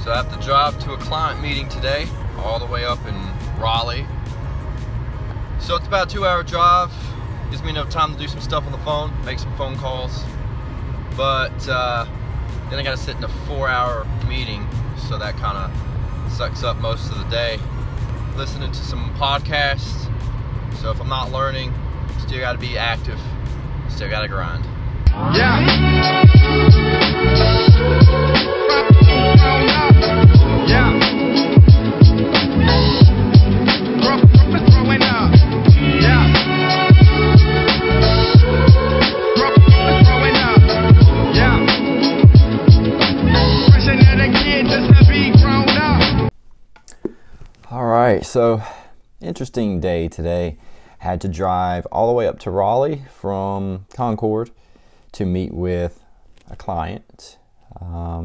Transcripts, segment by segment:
So I have to drive to a client meeting today, all the way up in Raleigh. So it's about a 2-hour drive. Gives me enough time to do some stuff on the phone, make some phone calls. But then I gotta sit in a 4-hour meeting, so that kind of sucks up most of the day. Listening to some podcasts. So if I'm not learning, still gotta be active, still gotta grind. Yeah. Alright, so interesting day today. Had to drive all the way up to Raleigh from Concord to meet with a client.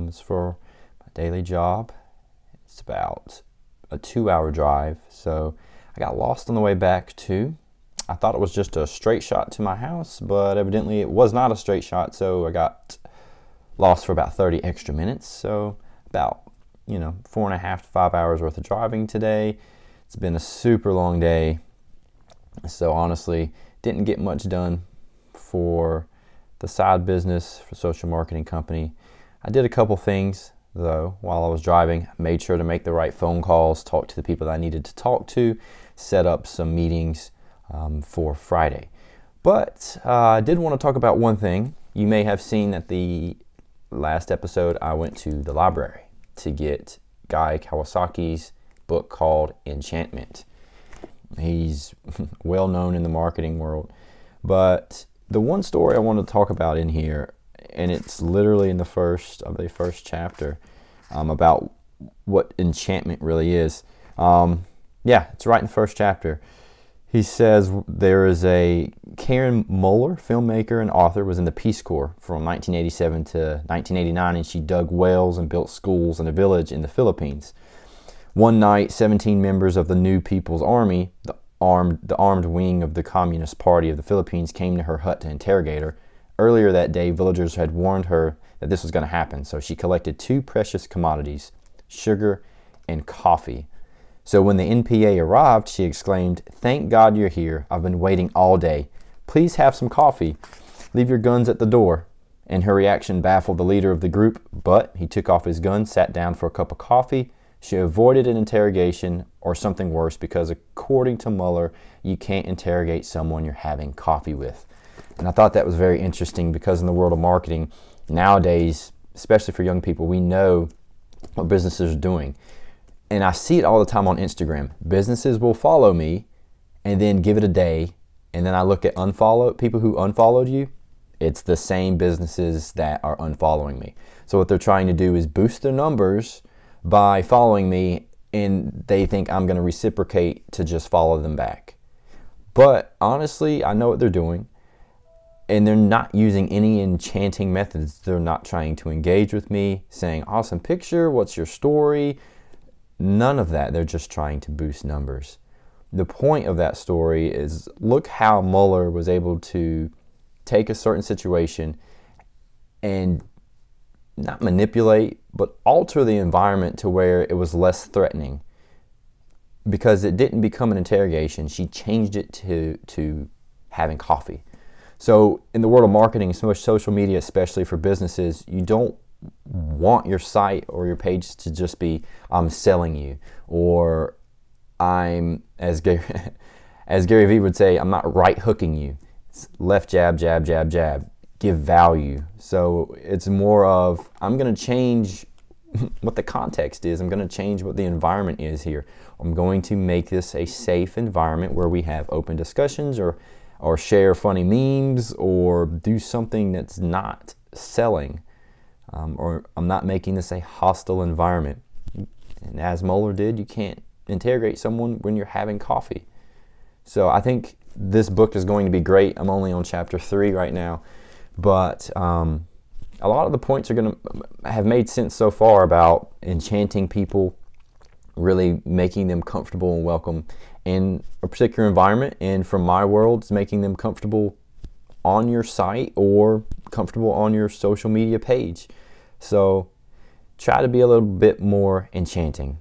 It's for my daily job. It's about a 2-hour drive, so I got lost on the way back too. I thought it was just a straight shot to my house, but evidently it was not a straight shot, so I got lost for about 30 extra minutes. So about 4.5 to 5 hours worth of driving today. It's been a super long day, so honestly didn't get much done for the side business for social marketing company. I did a couple things though while I was driving. Made sure to make the right phone calls, talk to the people that I needed to talk to, set up some meetings for Friday. But I did want to talk about one thing. You may have seen that the last episode I went to the library to get Guy Kawasaki's book called Enchanting. He's well known in the marketing world, but the one story I want to talk about in here, and it's literally in the first chapter, about what enchantment really is. Yeah, it's right in the first chapter. He says there is a Karen Muller, filmmaker and author, was in the Peace Corps from 1987 to 1989, and she dug wells and built schools in a village in the Philippines. One night, 17 members of the New People's Army, the armed wing of the Communist Party of the Philippines, came to her hut to interrogate her. Earlier that day, villagers had warned her that this was going to happen, so she collected 2 precious commodities, sugar and coffee. So when the NPA arrived, she exclaimed, "Thank God you're here. I've been waiting all day. Please have some coffee. Leave your guns at the door." And her reaction baffled the leader of the group, but he took off his gun, sat down for a cup of coffee. She avoided an interrogation or something worse because, according to Muller, you can't interrogate someone you're having coffee with. And I thought that was very interesting because in the world of marketing, nowadays, especially for young people, we know what businesses are doing. And I see it all the time on Instagram. Businesses will follow me and then give it a day, and then I look at people who unfollowed you. It's the same businesses that are unfollowing me. So what they're trying to do is boost their numbers by following me, and they think I'm going to reciprocate to just follow them back. But honestly, I know what they're doing, and they're not using any enchanting methods. They're not trying to engage with me, saying, "Awesome picture, what's your story?" None of that. They're just trying to boost numbers. The point of that story is, look how Muller was able to take a certain situation and not manipulate, but alter the environment to where it was less threatening. Because it didn't become an interrogation, she changed it to having coffee. So in the world of marketing, social media, especially for businesses, you don't want your site or your page to just be, "I'm selling you," or "I'm," as Gary Vee would say, "I'm not right hooking you." It's left jab, jab, jab, jab. Give value. So it's more of, I'm going to change what the context is. I'm going to change what the environment is here. I'm going to make this a safe environment where we have open discussions or share funny memes or do something that's not selling. Or I'm not making this a hostile environment. And as Muller did, you can't interrogate someone when you're having coffee. So I think this book is going to be great. I'm only on chapter 3 right now. But a lot of the points are going to have made sense so far about enchanting people, really making them comfortable and welcome in a particular environment. And from my world, it's making them comfortable on your site or comfortable on your social media page. So try to be a little bit more enchanting.